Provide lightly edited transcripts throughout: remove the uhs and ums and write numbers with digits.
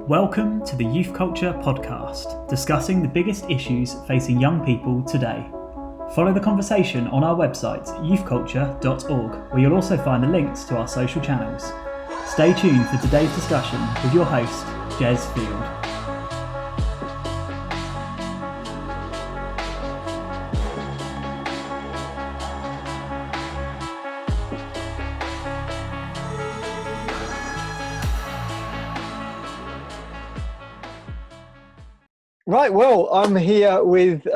Welcome to the Youth Culture Podcast, discussing the biggest issues facing young people today. Follow the conversation on our website, youthculture.org, where you'll also find the links to our social channels. Stay tuned for today's discussion with your host, Jez Field. Right, well, I'm here with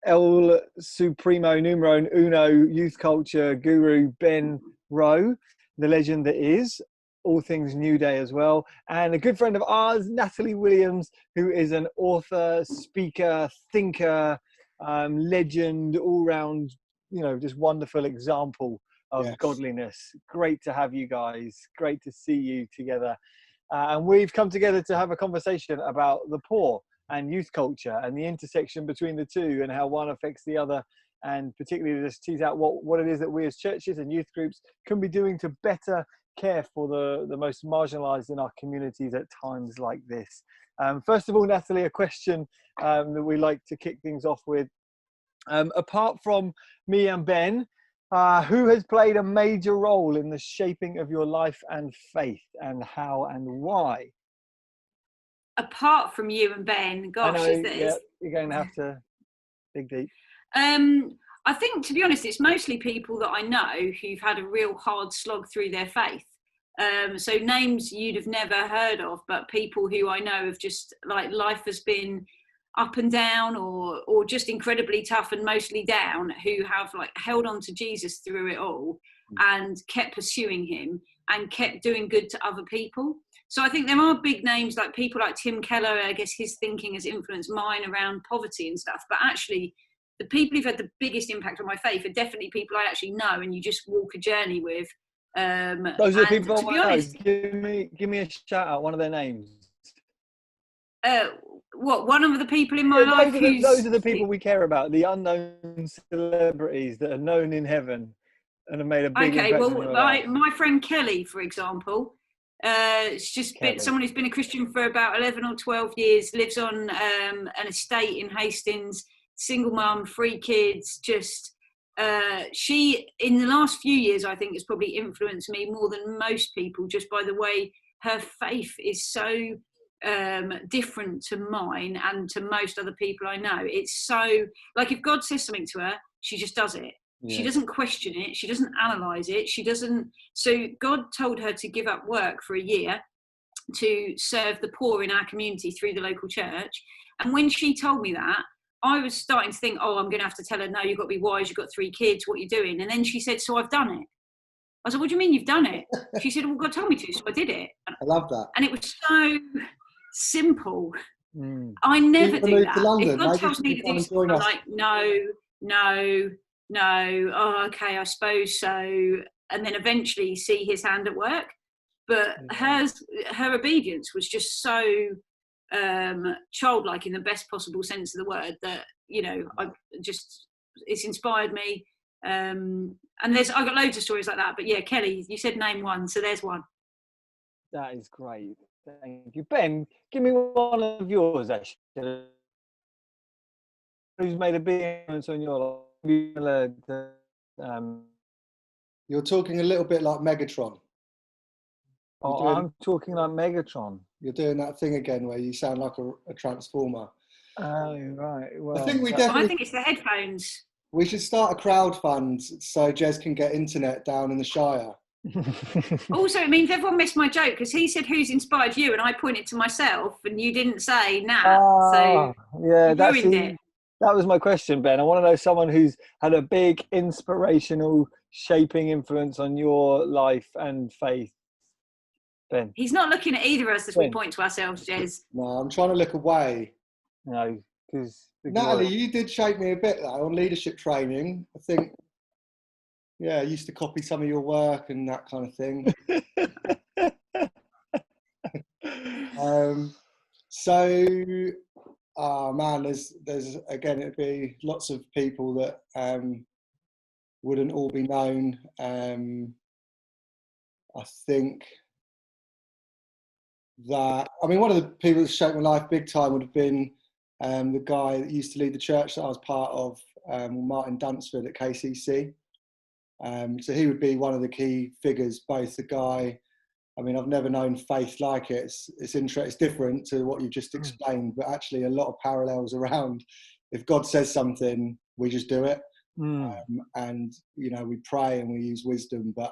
El Supremo Numero Uno Youth Culture Guru Ben Rowe, the legend that is, all things New Day as well, and a good friend of ours, Natalie Williams, who is an author, speaker, thinker, legend, all-round, just wonderful example of godliness. Great to have you guys. Great to see you together. And we've come together to have a conversation about the poor and youth culture and the intersection between the two and how one affects the other, and particularly to just tease out what it is that we as churches and youth groups can be doing to better care for the most marginalized in our communities at times like this. First of all, Natalie, a question that we like to kick things off with. Apart from me and Ben, who has played a major role in the shaping of your life and faith, and how and why? Apart from you and Ben, gosh, I know, you're going to have to dig deep. I think, to be honest, it's mostly people that I know who've had a real hard slog through their faith. So names you'd have never heard of, but people who I know have just, like, life has been up and down or just incredibly tough and mostly down, who have, like, held on to Jesus through it all and kept pursuing him and kept doing good to other people. So I think there are big names, like people like Tim Keller. I guess his thinking has influenced mine around poverty and stuff. But actually, the people who've had the biggest impact on my faith are definitely people I actually know and you just walk a journey with. Those are the people, to be honest, give me a shout out, one of their names. One of the people in my life? Those are the people we care about, the unknown celebrities that are known in heaven and have made a big impact. Okay, well, my friend Kelly, for example, it's just been someone who's been a Christian for about 11 or 12 years, lives on an estate in Hastings, single mum, 3 kids. She, in the last few years, I think has probably influenced me more than most people, just by the way her faith is so different to mine and to most other people I know. It's so, like, if God says something to her, she just does it. She doesn't question it. She doesn't analyze it. She doesn't. So God told her to give up work for a year to serve the poor in our community through the local church. And when she told me that, I was starting to think, I'm going to have to tell her, no, you've got to be wise. You've got 3 kids. What are you doing? And then she said, so I've done it. I said, what do you mean you've done it? She said, well, God told me to, so I did it. I love that. And it was so simple. I never do that. London, if God tells me to do something, I'm like, no. Oh, okay, I suppose so. And then eventually see his hand at work. But her obedience was just so childlike in the best possible sense of the word that, it's inspired me. And I've got loads of stories like that. But yeah, Kelly, you said name one, so there's one. That is great. Thank you. Ben, give me one of yours, actually. Who's made a big influence on your life? You're talking a little bit like Megatron. I'm talking like Megatron. You're doing that thing again where you sound like a transformer. Oh, right. Well, I think it's the headphones. We should start a crowd fund so Jez can get internet down in the Shire. Also, it means everyone missed my joke because he said, who's inspired you? And I pointed to myself and you didn't say Nat. So yeah, you ruined it. That was my question, Ben. I want to know someone who's had a big inspirational shaping influence on your life and faith. Ben. He's not looking at either of us as we point to ourselves, Jez. No, I'm trying to look away. No, because Natalie, you did shape me a bit though on leadership training. I think, I used to copy some of your work and that kind of thing. There's again, it'd be lots of people that wouldn't all be known. I think that, I mean, one of the people that shaped my life big time would have been the guy that used to lead the church that I was part of, Martin Dunsford at KCC. So he would be one of the key figures, both the guy, I mean, I've never known faith like it. It's different to what you've just explained, but actually a lot of parallels around. If God says something, we just do it. And, you know, we pray and we use wisdom. But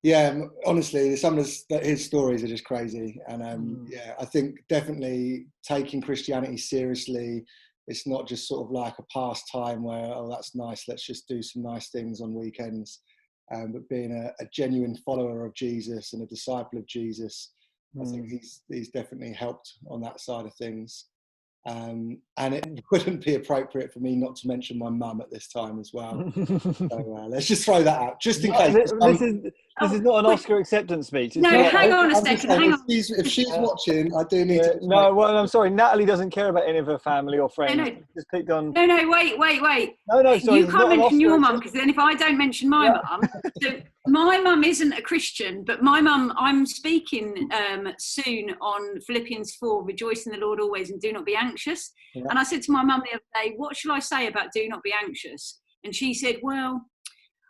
yeah, honestly, some of his stories are just crazy. And yeah, I think definitely taking Christianity seriously. It's not just sort of like a pastime where, oh, that's nice, let's just do some nice things on weekends. But being a genuine follower of Jesus and a disciple of Jesus, I think he's definitely helped on that side of things. And it wouldn't be appropriate for me not to mention my mum at this time as well. So let's just throw that out, just in case. This is not an Oscar acceptance speech. No, hang on a second. Hang on. If she's watching, I do need to. No, well, I'm sorry. Natalie doesn't care about any of her family or friends. No. Just picked on. No, wait. No, sorry. You can't mention your mum, because then if I don't mention my mum, so my mum isn't a Christian, but my mum, I'm speaking soon on Philippians 4, rejoice in the Lord always and do not be anxious. Yeah. And I said to my mum the other day, what shall I say about do not be anxious? And she said, well,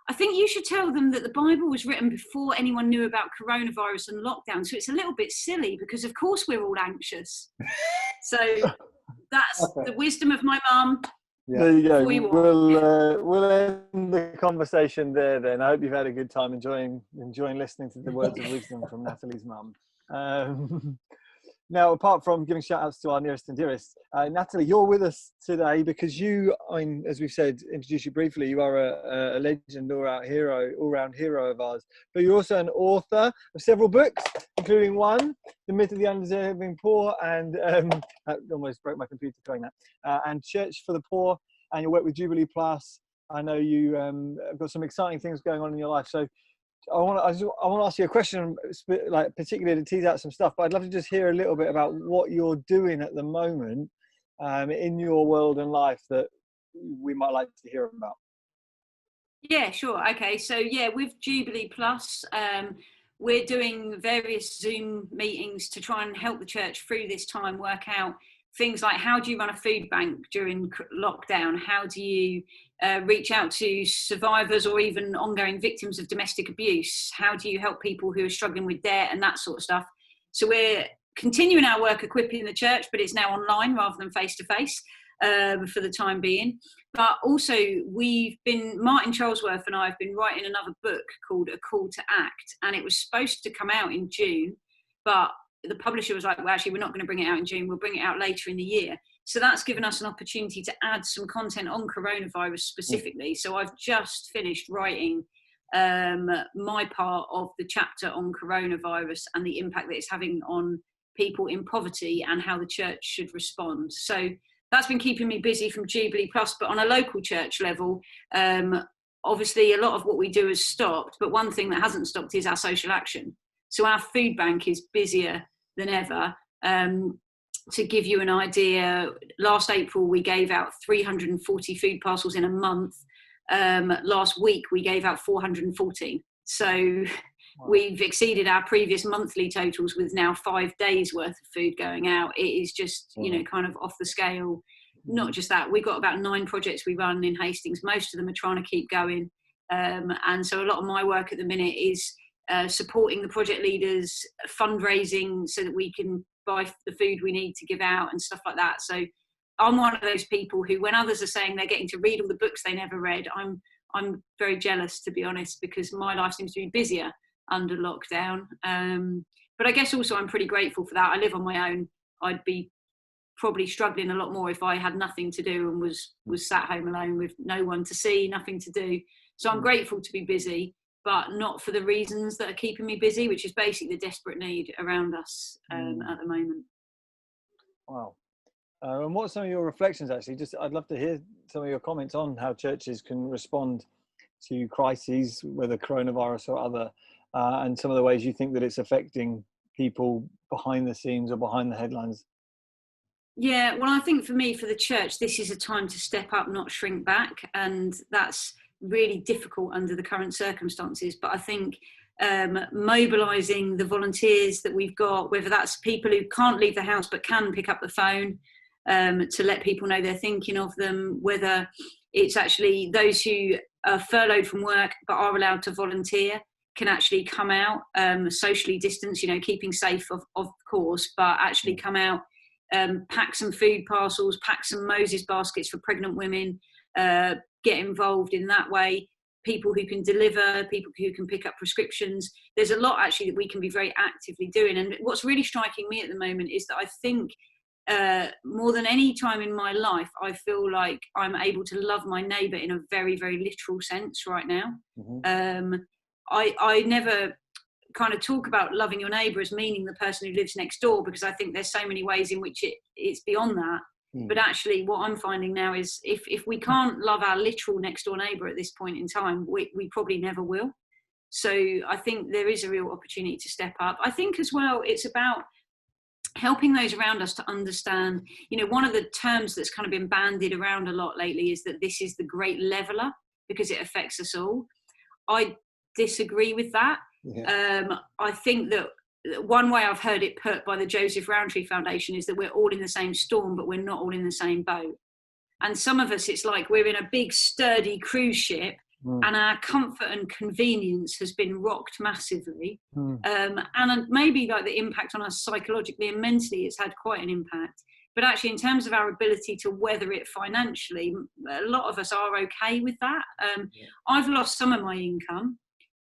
I think you should tell them that the Bible was written before anyone knew about coronavirus and lockdown. So it's a little bit silly because, of course, we're all anxious. So that's the wisdom of my mum. Yeah. There you go. We'll end the conversation there then. I hope you've had a good time enjoying listening to the words of wisdom from Natalie's mum. Now, apart from giving shout outs to our nearest and dearest, Natalie, you're with us today because you, as we've said, introduce you briefly, you are a legend, all-round hero of ours, but you're also an author of several books, including one, The Myth of the Undeserving Poor, and that almost broke my computer doing that, and Church for the Poor, and you work with Jubilee Plus. I know you have got some exciting things going on in your life, so I want to ask you a question, like particularly to tease out some stuff, but I'd love to just hear a little bit about what you're doing at the moment in your world and life that we might like to hear about. Yeah, sure. Okay, so yeah, with Jubilee Plus, we're doing various Zoom meetings to try and help the church through this time, work out things like how do you run a food bank during lockdown? How do you reach out to survivors or even ongoing victims of domestic abuse? How do you help people who are struggling with debt and that sort of stuff? So we're continuing our work equipping the church, but it's now online rather than face-to-face for the time being. But also Martin Charlesworth and I have been writing another book called A Call to Act, and it was supposed to come out in June, but the publisher was like, well, actually, we're not going to bring it out in June. We'll bring it out later in the year. So that's given us an opportunity to add some content on coronavirus specifically. So I've just finished writing my part of the chapter on coronavirus and the impact that it's having on people in poverty and how the church should respond. So that's been keeping me busy from Jubilee Plus. But on a local church level, obviously a lot of what we do has stopped. But one thing that hasn't stopped is our social action. So our food bank is busier than ever. To give you an idea, last April we gave out 340 food parcels in a month. Last week we gave out 414. So we've exceeded our previous monthly totals with now 5 days worth of food going out. It is just, kind of off the scale. Not just that, we've got about 9 projects we run in Hastings. Most of them are trying to keep going. And so a lot of my work at the minute is supporting the project leaders, fundraising so that we can buy the food we need to give out and stuff like that. So I'm one of those people who, when others are saying they're getting to read all the books they never read, I'm very jealous, to be honest, because my life seems to be busier under lockdown. But I guess also I'm pretty grateful for that. I live on my own. I'd be probably struggling a lot more if I had nothing to do and was sat home alone with no one to see, nothing to do. So I'm grateful to be busy, but not for the reasons that are keeping me busy, which is basically the desperate need around us at the moment. Wow. And what are some of your reflections, actually? I'd love to hear some of your comments on how churches can respond to crises, whether coronavirus or other, and some of the ways you think that it's affecting people behind the scenes or behind the headlines. Yeah, well, I think for me, for the church, this is a time to step up, not shrink back. And that's really difficult under the current circumstances. But I think mobilising the volunteers that we've got, whether that's people who can't leave the house but can pick up the phone to let people know they're thinking of them, whether it's actually those who are furloughed from work but are allowed to volunteer can actually come out, socially distanced, keeping safe of course, but actually come out, pack some food parcels, pack some Moses baskets for pregnant women, get involved in that way. People who can deliver, people who can pick up prescriptions. There's a lot actually that we can be very actively doing. And what's really striking me at the moment is that I think more than any time in my life, I feel like I'm able to love my neighbour in a very, very literal sense right now. Mm-hmm. I never kind of talk about loving your neighbour as meaning the person who lives next door, because I think there's so many ways in which it's beyond that. But actually what I'm finding now is if we can't love our literal next door neighbour at this point in time, we probably never will. So I think there is a real opportunity to step up. I think as well, it's about helping those around us to understand, one of the terms that's kind of been bandied around a lot lately is that this is the great leveller because it affects us all. I disagree with that. Yeah. I think that one way I've heard it put by the Joseph Rowntree Foundation is that we're all in the same storm, but we're not all in the same boat. And some of us, it's like we're in a big sturdy cruise ship and our comfort and convenience has been rocked massively. And maybe like the impact on us psychologically and mentally, it's had quite an impact. But actually in terms of our ability to weather it financially, a lot of us are okay with that. I've lost some of my income,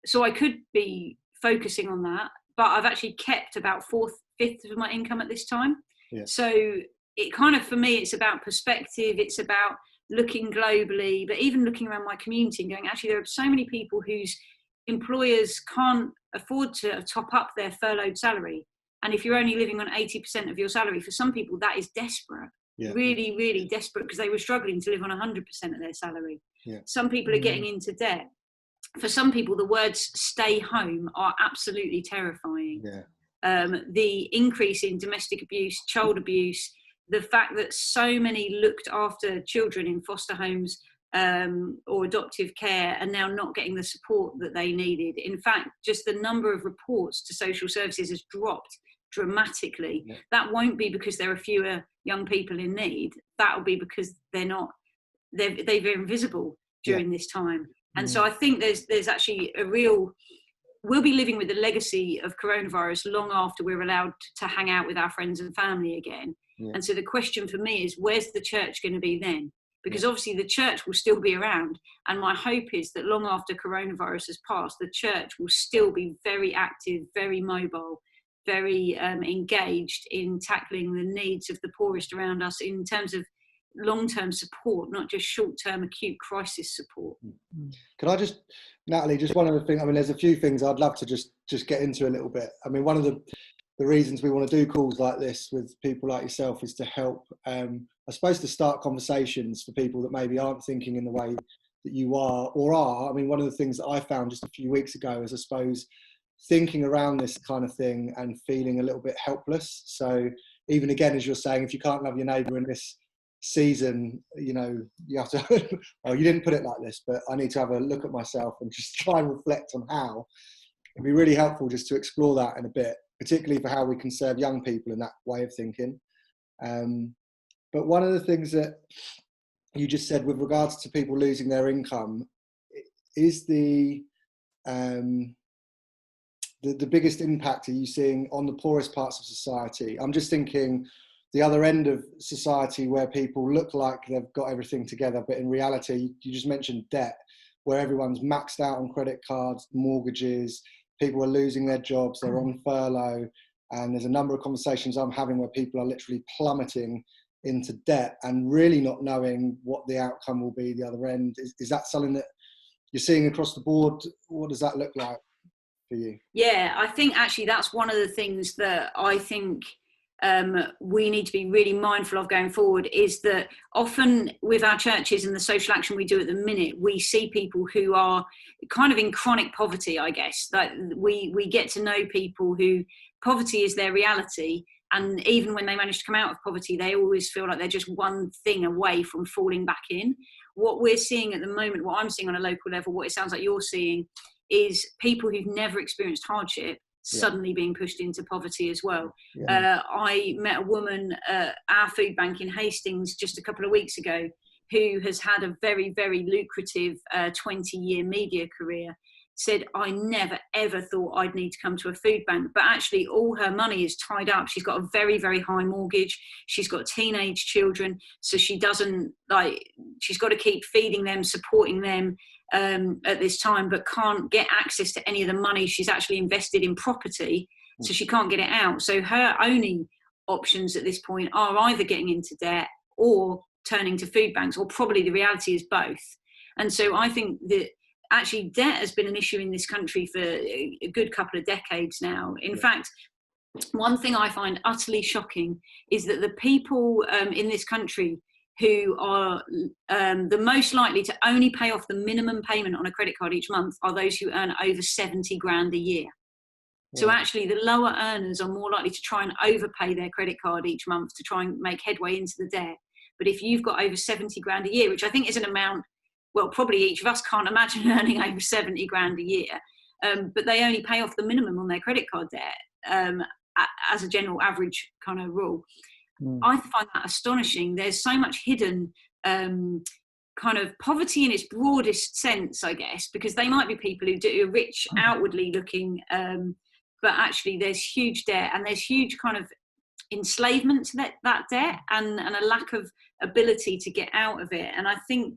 so I could be focusing on that. But I've actually kept about 4/5 of my income at this time. Yeah. So it kind of, for me, it's about perspective. It's about looking globally, but even looking around my community and going, actually, there are so many people whose employers can't afford to top up their furloughed salary. And if you're only living on 80% of your salary, for some people, that is desperate. Yeah. Really, really desperate, because they were struggling to live on 100% of their salary. Yeah. Some people are getting into debt. For some people, the words stay home are absolutely terrifying. Yeah. The increase in domestic abuse, child abuse, the fact that so many looked after children in foster homes or adoptive care are now not getting the support that they needed. In fact, just the number of reports to social services has dropped dramatically. Yeah. That won't be because there are fewer young people in need. That will be because they're invisible during this time. And so I think there's actually we'll be living with the legacy of coronavirus long after we're allowed to hang out with our friends and family again. Yeah. And so the question for me is, where's the church going to be then? Because obviously the church will still be around. And my hope is that long after coronavirus has passed, the church will still be very active, very mobile, very engaged in tackling the needs of the poorest around us in terms of long-term support, not just short-term acute crisis support. Can I just, Natalie, just one other thing, there's a few things I'd love to just get into a little bit. One of the reasons we want to do calls like this with people like yourself is to help, I suppose, to start conversations for people that maybe aren't thinking in the way that you are or are. One of the things that I found just a few weeks ago is, I suppose, thinking around this kind of thing and feeling a little bit helpless. So even again, as you're saying, if you can't love your neighbour in this season, you have to well, you didn't put it like this, but I need to have a look at myself and just try and reflect on how. It'd be really helpful just to explore that in a bit, particularly for how we can serve young people in that way of thinking. But one of the things that you just said with regards to people losing their income is the biggest impact are you seeing on the poorest parts of society? I'm just thinking the other end of society, where people look like they've got everything together, but in reality, you just mentioned debt, where everyone's maxed out on credit cards, mortgages, people are losing their jobs, they're on furlough, and there's a number of conversations I'm having where people are literally plummeting into debt and really not knowing what the outcome will be the other end. Is that something that you're seeing across the board? What does that look like for you? Yeah, I think actually that's one of the things that I think we need to be really mindful of going forward, is that often with our churches and the social action we do at the minute, we see people who are kind of in chronic poverty, I guess. Like we get to know people who poverty is their reality, and even when they manage to come out of poverty, they always feel like they're just one thing away from falling back in. What we're seeing at the moment, what I'm seeing on a local level, what it sounds like you're seeing, is people who've never experienced hardship suddenly being pushed into poverty as well. I met a woman at our food bank in Hastings just a couple of weeks ago who has had a very, very lucrative 20-year media career, said, I never, ever thought I'd need to come to a food bank. But actually, all her money is tied up. She's got a very, very high mortgage. She's got teenage children. So she doesn't, she's got to keep feeding them, supporting them at this time, but can't get access to any of the money she's actually invested in property. So she can't get it out. So her only options at this point are either getting into debt or turning to food banks, or probably the reality is both. And so I think that actually debt has been an issue in this country for a good couple of decades now. In fact, one thing I find utterly shocking is that the people in this country who are the most likely to only pay off the minimum payment on a credit card each month are those who earn over 70 grand a year. So actually the lower earners are more likely to try and overpay their credit card each month to try and make headway into the debt. But if you've got over 70 grand a year, which I think is an amount, well, probably each of us can't imagine earning over 70 grand a year, but they only pay off the minimum on their credit card debt as a general average kind of rule. I find that astonishing. There's so much hidden kind of poverty in its broadest sense, I guess, because they might be people who are rich outwardly looking, but actually there's huge debt and there's huge kind of enslavement to that debt and a lack of ability to get out of it. And I think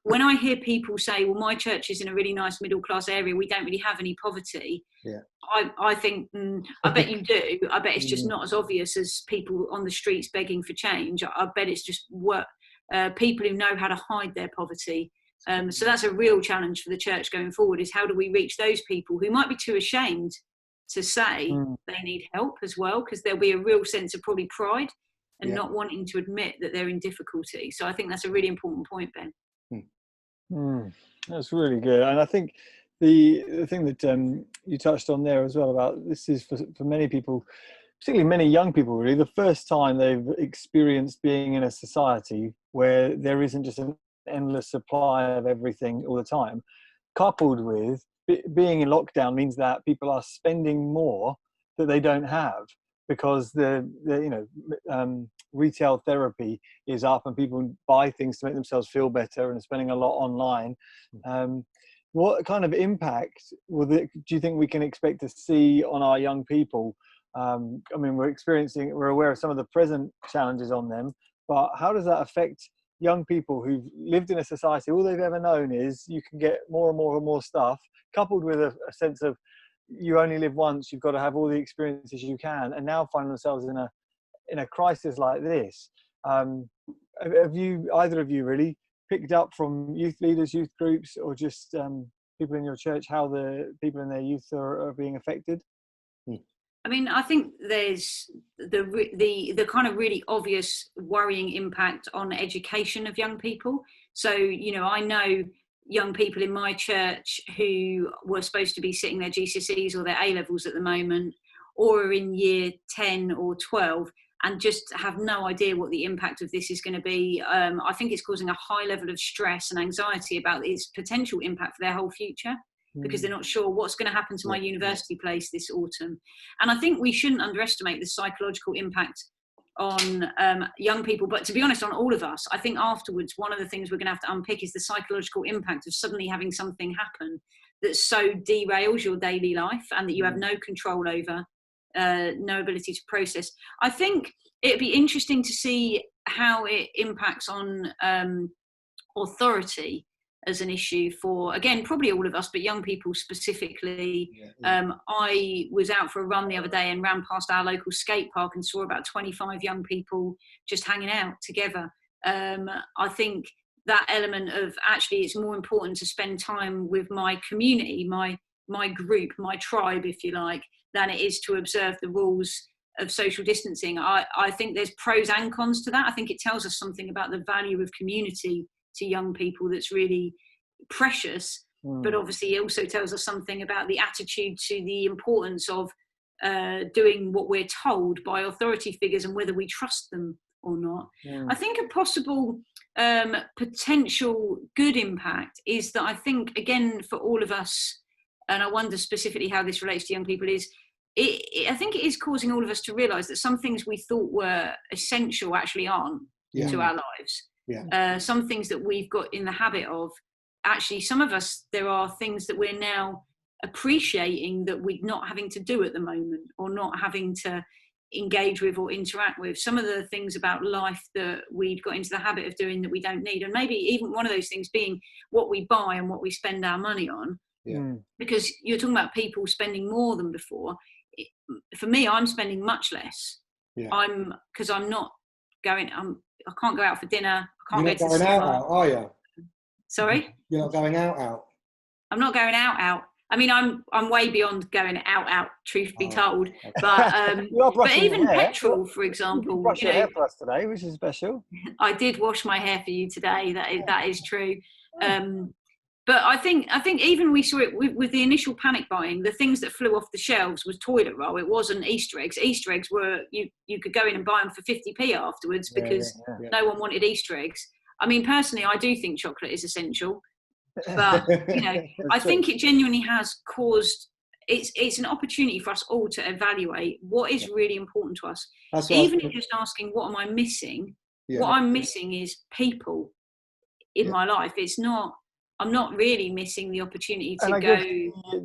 when I hear people say, well, my church is in a really nice middle class area, we don't really have any poverty. I think, I bet you do. I bet it's just not as obvious as people on the streets begging for change. I bet it's just people who know how to hide their poverty. So that's a real challenge for the church going forward, is how do we reach those people who might be too ashamed to say they need help as well, because there'll be a real sense of probably pride and not wanting to admit that they're in difficulty. So I think that's a really important point, Ben. That's really good. And I think the thing that you touched on there as well about this is for many people, particularly many young people, really, the first time they've experienced being in a society where there isn't just an endless supply of everything all the time, coupled with being in lockdown means that people are spending more that they don't have because the retail therapy is up and people buy things to make themselves feel better and spending a lot online. What kind of impact do you think we can expect to see on our young people? I mean, we're aware of some of the present challenges on them, but how does that affect young people who've lived in a society, all they've ever known is you can get more and more and more stuff, coupled with a sense of you only live once, you've got to have all the experiences you can, and now find themselves in a crisis like this. Have you, either of you really, picked up from youth leaders, youth groups, or just people in your church, how the people in their youth are being affected? I mean, I think there's the kind of really obvious worrying impact on education of young people. So, I know young people in my church who were supposed to be sitting their GCSEs or their A-levels at the moment, or are in year 10 or 12, and just have no idea what the impact of this is going to be. I think it's causing a high level of stress and anxiety about its potential impact for their whole future, because they're not sure what's going to happen to my university place this autumn. And I think we shouldn't underestimate the psychological impact on young people, but to be honest, on all of us. I think afterwards, one of the things we're going to have to unpick is the psychological impact of suddenly having something happen that so derails your daily life and that you have no control over, no ability to process. I think it'd be interesting to see how it impacts on authority as an issue for, again, probably all of us, but young people specifically. I was out for a run the other day and ran past our local skate park and saw about 25 young people just hanging out together. I think that element of actually it's more important to spend time with my community, my group, my tribe, if you like, than it is to observe the rules of social distancing. I think there's pros and cons to that. I think it tells us something about the value of community to young people that's really precious, but obviously it also tells us something about the attitude to the importance of doing what we're told by authority figures and whether we trust them or not. I think a possible potential good impact is that I think, again, for all of us and I wonder specifically how this relates to young people, is I think it is causing all of us to realise that some things we thought were essential actually aren't to our lives. Yeah. Some things that we've got in the habit of, actually, some of us, there are things that we're now appreciating that we're not having to do at the moment, or not having to engage with or interact with. Some of the things about life that we've got into the habit of doing that we don't need, and maybe even one of those things being what we buy and what we spend our money on. Because you're talking about people spending more than before. For me, I'm spending much less. Because I'm not going, I can't go out for dinner, I can't go to the cinema. You're not going out, are you? Sorry? You're not going out? I'm not going out. I mean, I'm way beyond going out, truth be told. But even petrol, for example. You brushed your hair for us today, which is special. I did wash my hair for you today. That is true. But I think even we saw it with the initial panic buying. The things that flew off the shelves was toilet roll. It wasn't Easter eggs. Easter eggs were you could go in and buy them for 50p afterwards because no one wanted Easter eggs. I mean, personally, I do think chocolate is essential. But I think it genuinely has caused. It's an opportunity for us all to evaluate what is really important to us. Even if just asking, what am I missing? What I'm missing is people in my life. It's not. I'm not really missing the opportunity to go.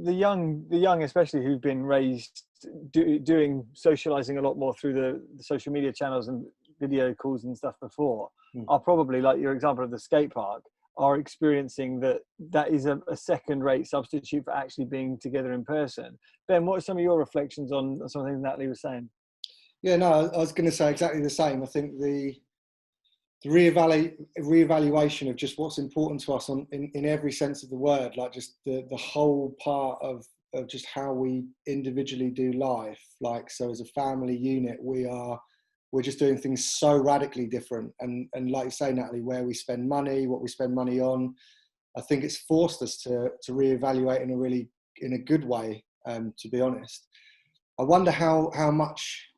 The young, especially who've been raised doing socializing a lot more through the social media channels and video calls and stuff before, are probably, like your example of the skate park, are experiencing that is a second-rate substitute for actually being together in person. Ben, what are some of your reflections on something Natalie was saying? Yeah, no, I was going to say exactly the same. I think the reevaluation of just what's important to us in every sense of the word, like just the whole part of just how we individually do life. Like, so as a family unit, we're just doing things so radically different. And like you say, Natalie, where we spend money, what we spend money on, I think it's forced us to reevaluate in a good way, to be honest. I wonder how much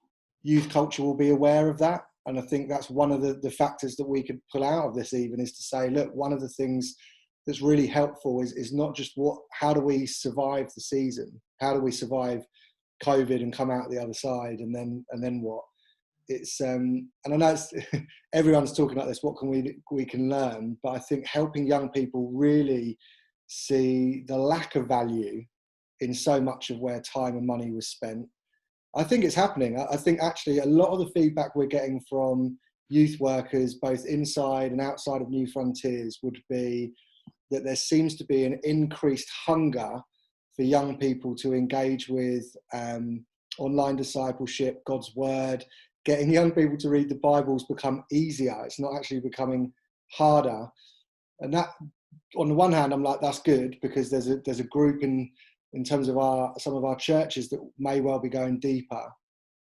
youth culture will be aware of that. And I think that's one of the factors that we could pull out of this even, is to say, look, one of the things that's really helpful is not just how do we survive the season? How do we survive COVID and come out the other side? And then what? It's, and I know everyone's talking about this, what can we can learn, but I think helping young people really see the lack of value in so much of where time and money was spent. I think it's happening. I think actually a lot of the feedback we're getting from youth workers, both inside and outside of New Frontiers, would be that there seems to be an increased hunger for young people to engage with online discipleship, God's word. Getting young people to read the Bible's become easier. It's not actually becoming harder. And that, on the one hand, I'm like, that's good, because there's a group in terms of some of our churches that may well be going deeper.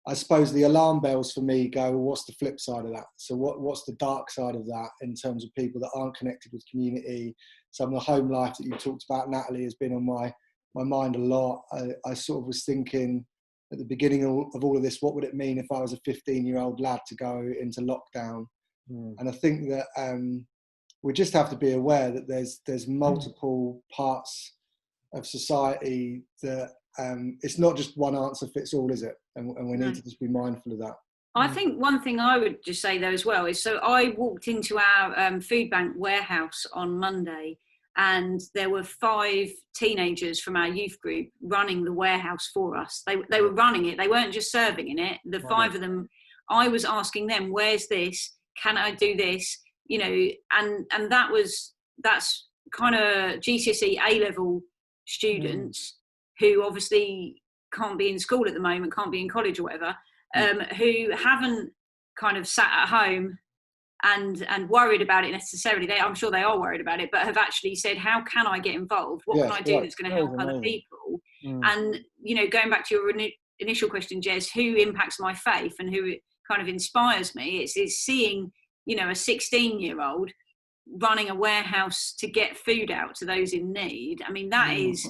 I suppose the alarm bells for me go, well, what's the flip side of that? So what's the dark side of that in terms of people that aren't connected with community? Some of the home life that you talked about, Natalie, has been on my mind a lot. I sort of was thinking at the beginning of all of this, what would it mean if I was a 15-year-old lad to go into lockdown? And I think that we just have to be aware that there's multiple parts of society that it's not just one answer fits all, is it? And we need to just be mindful of that. I think one thing I would just say though as well is, so I walked into our food bank warehouse on Monday, and there were 5 teenagers from our youth group running the warehouse for us. They were running it. They weren't just serving in it. The 5 of them, I was asking them, where's this? Can I do this? You know, and that's kind of GCSE A-level students who obviously can't be in school at the moment, can't be in college or whatever, who haven't kind of sat at home and worried about it necessarily. I'm sure they are worried about it, but have actually said, how can I get involved? What can I do that's going to help other people? And, you know, going back to your initial question, Jez, who impacts my faith and who kind of inspires me? It's seeing, you know, a 16-year-old running a warehouse to get food out to those in need. I mean, that is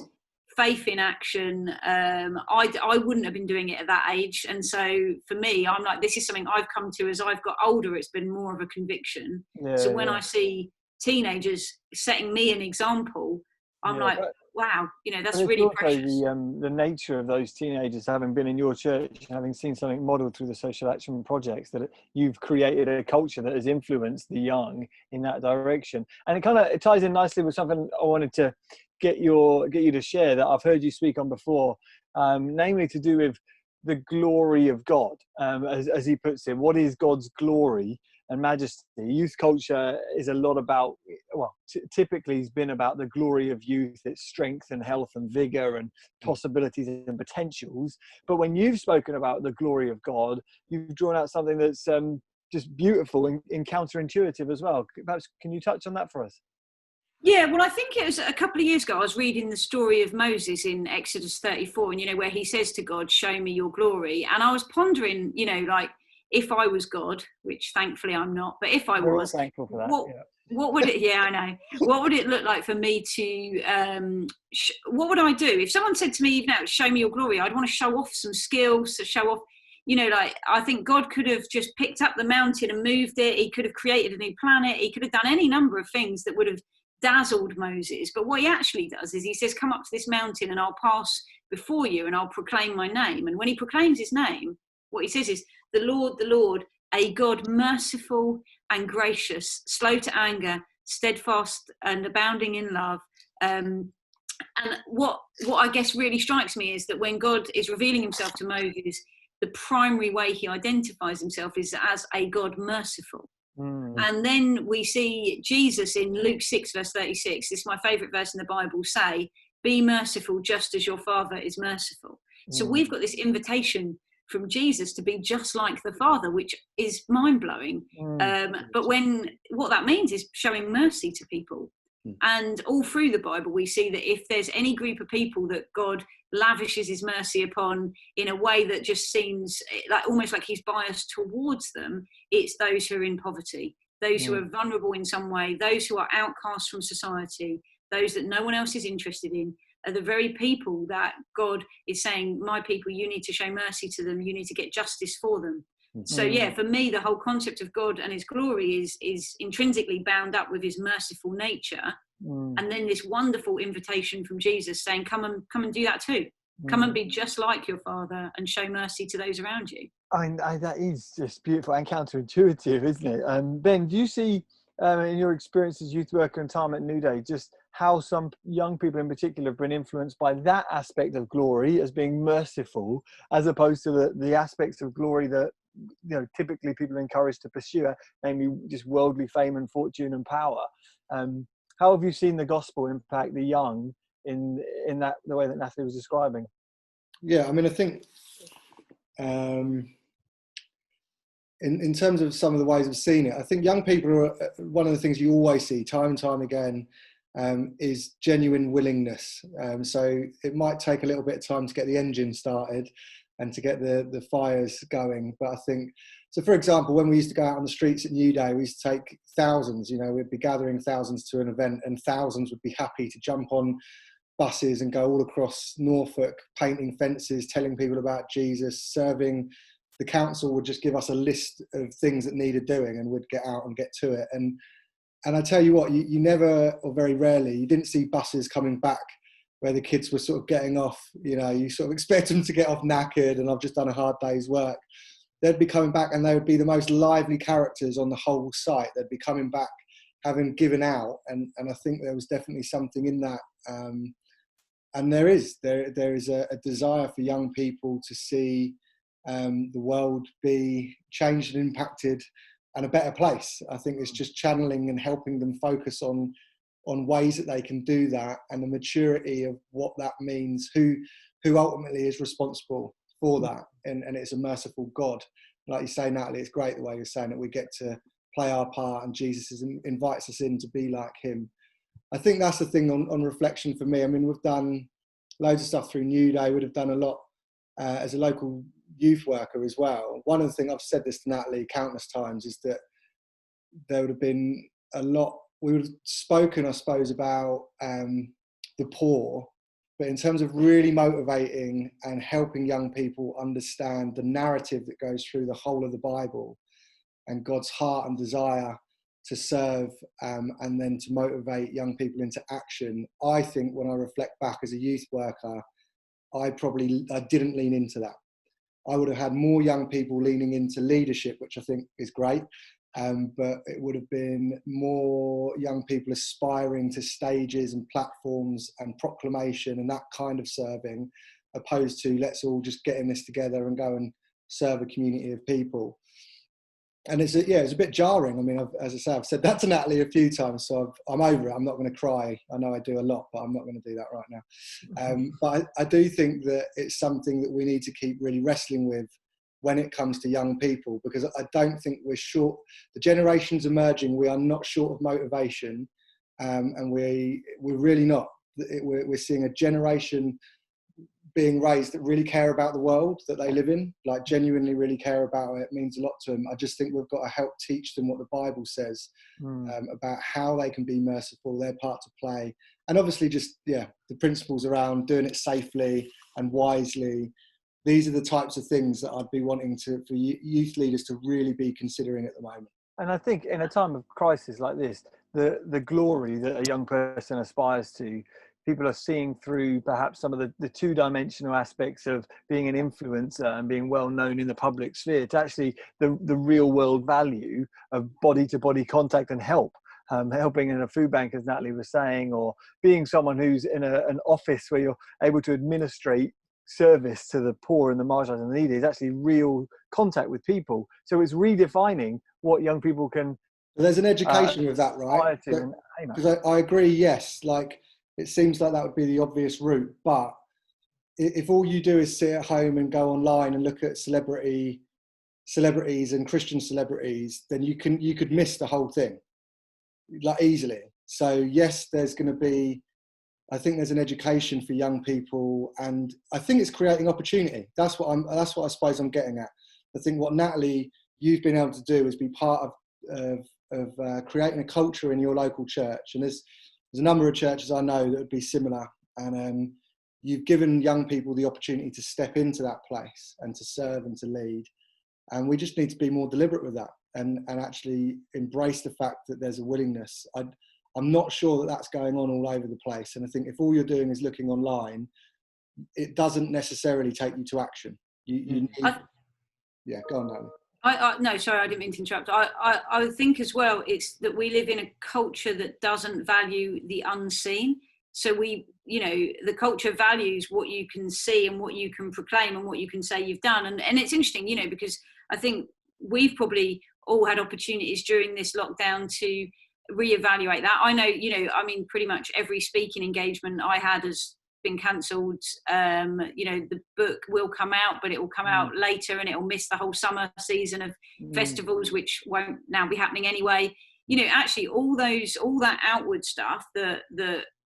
faith in action. I wouldn't have been doing it at that age. And so for me, I'm like, this is something I've come to as I've got older. It's been more of a conviction. So when I see teenagers setting me an example, I'm like, wow, you know, that's And it's really also precious. the nature of those teenagers having been in your church, having seen something modelled through the social action projects, that you've created a culture that has influenced the young in that direction. And it ties in nicely with something I wanted to get you to share that I've heard you speak on before, namely to do with the glory of God, as he puts it. What is God's glory and majesty? Youth culture is a lot about, well, typically has been about the glory of youth, its strength and health and vigor and possibilities and potentials. But when you've spoken about the glory of God, you've drawn out something that's just beautiful and counterintuitive as well. Perhaps can you touch on that for us? Yeah, well, I think it was a couple of years ago, I was reading the story of Moses in Exodus 34, and, you know, where he says to God, show me your glory. And I was pondering, you know, like, if I was God, which thankfully I'm not, but if I We're all was, thankful for that. what would it, yeah, I know. What would it look like for me to, what would I do? If someone said to me, you know, show me your glory, I'd want to show off some skills, to show off, you know, like, I think God could have just picked up the mountain and moved it. He could have created a new planet. He could have done any number of things that would have dazzled Moses. But what he actually does is he says, come up to this mountain and I'll pass before you and I'll proclaim my name. And when he proclaims his name, what he says is, the Lord, a God merciful and gracious, slow to anger, steadfast and abounding in love. And what I guess really strikes me is that when God is revealing himself to Moses, the primary way he identifies himself is as a God merciful. And then we see Jesus in Luke 6, verse 36, this is my favourite verse in the Bible, say, be merciful just as your Father is merciful. So we've got this invitation from Jesus to be just like the Father, which is mind-blowing. But what that means is showing mercy to people. And all through the Bible, we see that if there's any group of people that God lavishes his mercy upon in a way that just seems like almost like he's biased towards them, it's those who are in poverty, those who are vulnerable in some way, those who are outcast from society, those that no one else is interested in, are the very people that God is saying, my people, you need to show mercy to them, you need to get justice for them. So yeah, for me, the whole concept of God and his glory is intrinsically bound up with his merciful nature. And then this wonderful invitation from Jesus saying, come and do that too. Come and be just like your Father and show mercy to those around you. That is just beautiful and counterintuitive, isn't it? Ben, do you see in your experience as youth worker and time at New Day, just how some young people in particular have been influenced by that aspect of glory as being merciful, as opposed to the aspects of glory that, you know, typically people are encouraged to pursue, namely just worldly fame and fortune and power? How have you seen the gospel impact the young in that the way that Natalie was describing? Yeah, I mean, I think in terms of some of the ways I've seen it, I think young people are one of the things you always see time and time again is genuine willingness. So it might take a little bit of time to get the engine started and to get the fires going. But I think, so for example, when we used to go out on the streets at New Day, we used to take thousands, you know, we'd be gathering thousands to an event and thousands would be happy to jump on buses and go all across Norfolk, painting fences, telling people about Jesus, serving. The council would just give us a list of things that needed doing and we'd get out and get to it. And I tell you what, you never, or very rarely, you didn't see buses coming back where the kids were sort of getting off, you know, you sort of expect them to get off knackered and I've just done a hard day's work. They'd be coming back and they would be the most lively characters on the whole site. They'd be coming back having given out. And I think there was definitely something in that. And there is a desire for young people to see the world be changed and impacted and a better place. I think it's just channeling and helping them focus on ways that they can do that and the maturity of what that means, who ultimately is responsible for that. And it's a merciful God. Like you say, Natalie, it's great the way you're saying that we get to play our part and Jesus invites us in to be like him. I think that's the thing on reflection for me. I mean, we've done loads of stuff through New Day. We'd have done a lot as a local youth worker as well. One of the things, I've said this to Natalie countless times, is that there would have been a lot, we would have spoken, I suppose, about the poor, but in terms of really motivating and helping young people understand the narrative that goes through the whole of the Bible and God's heart and desire to serve, and then to motivate young people into action. I think when I reflect back as a youth worker, I didn't lean into that. I would have had more young people leaning into leadership, which I think is great, but it would have been more young people aspiring to stages and platforms and proclamation and that kind of serving, opposed to let's all just get in this together and go and serve a community of people. And it's a bit jarring. I mean, as I say, I've said that to Natalie a few times, so I'm over it. I'm not going to cry. I know I do a lot, but I'm not going to do that right now. But I do think that it's something that we need to keep really wrestling with when it comes to young people, because I don't think we're short. The generations emerging, we are not short of motivation, and we're really not. We're seeing a generation being raised that really care about the world that they live in, like genuinely really care about it. It means a lot to them. I just think we've got to help teach them what the Bible says about how they can be merciful, their part to play. And obviously just, the principles around doing it safely and wisely. These are the types of things that I'd be wanting for youth leaders to really be considering at the moment. And I think in a time of crisis like this, the glory that a young person aspires to, people are seeing through perhaps some of the two-dimensional aspects of being an influencer and being well known in the public sphere, to actually the real world value of body-to-body contact and helping in a food bank, as Natalie was saying, or being someone who's in an office where you're able to administrate service to the poor and the marginalised and the needy, is actually real contact with people. So it's redefining what young people can. There's an education with that, right? Because I agree, yes, like it seems like that would be the obvious route, but if all you do is sit at home and go online and look at celebrities and Christian celebrities, then you could miss the whole thing, like easily. So yes, there's going to be, I think there's an education for young people, and I think it's creating opportunity. That's what I suppose I'm getting at. I think what Natalie, you've been able to do is be part of creating a culture in your local church, and there's a number of churches I know that would be similar, and you've given young people the opportunity to step into that place and to serve and to lead, and we just need to be more deliberate with that and actually embrace the fact that there's a willingness. I'm not sure that that's going on all over the place, and I think if all you're doing is looking online, it doesn't necessarily take you to action. You need, go on, Natalie. No, sorry, I didn't mean to interrupt. I think as well, it's that we live in a culture that doesn't value the unseen. So the culture values what you can see and what you can proclaim and what you can say you've done. And it's interesting, because I think we've probably all had opportunities during this lockdown to reevaluate that. I know, pretty much every speaking engagement I had has been cancelled. The book will come out, but it will come out later, and it will miss the whole summer season of festivals, which won't now be happening anyway. Actually all that outward stuff that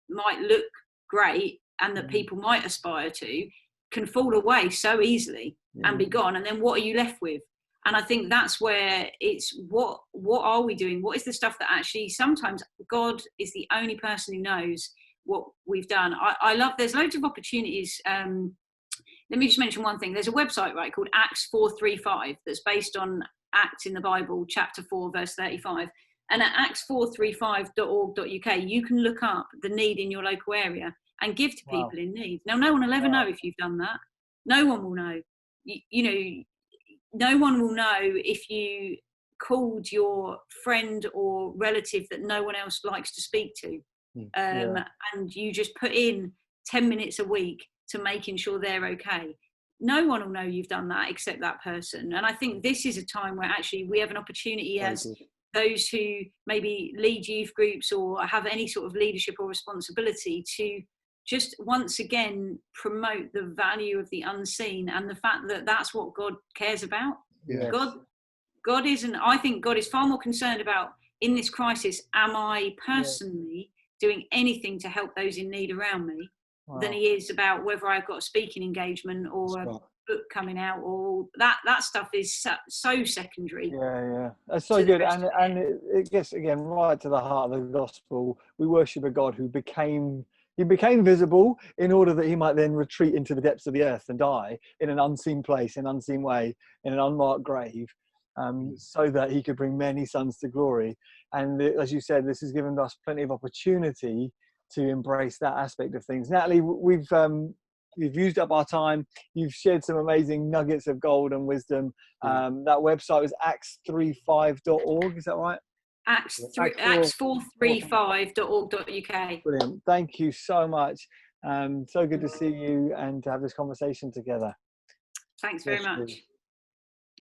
might look great and that people might aspire to can fall away so easily and be gone, and then what are you left with? And I think that's where it's what are we doing? What is the stuff that actually sometimes God is the only person who knows what we've done. I love, there's loads of opportunities. Let me just mention one thing. There's a website, right, called Acts 4:35 that's based on Acts in the Bible, chapter 4, verse 35. And at acts435.org.uk, you can look up the need in your local area and give to people in need. Now, no one will ever know if you've done that. No one will know. No one will know if you called your friend or relative that no one else likes to speak to. And you just put in 10 minutes a week to making sure they're okay. No one will know you've done that except that person. And I think this is a time where actually we have an opportunity as those who maybe lead youth groups or have any sort of leadership or responsibility to just once again promote the value of the unseen and the fact that that's what God cares about. Yes. God isn't, I think God is far more concerned about, in this crisis, am I personally doing anything to help those in need around me than he is about whether I've got a speaking engagement or a book coming out, or that stuff is so secondary. That's so good. And it gets again right to the heart of the gospel. We worship a God who became visible in order that he might then retreat into the depths of the earth and die in an unseen place, in an unseen way, in an unmarked grave. so that he could bring many sons to glory. And as you said, this has given us plenty of opportunity to embrace that aspect of things. Natalie, we've used up our time. You've shared some amazing nuggets of gold and wisdom. That website was acts35.org, is that right? acts435.org.uk. Brilliant. Thank you so much. So good to see you and to have this conversation together. Thanks very much.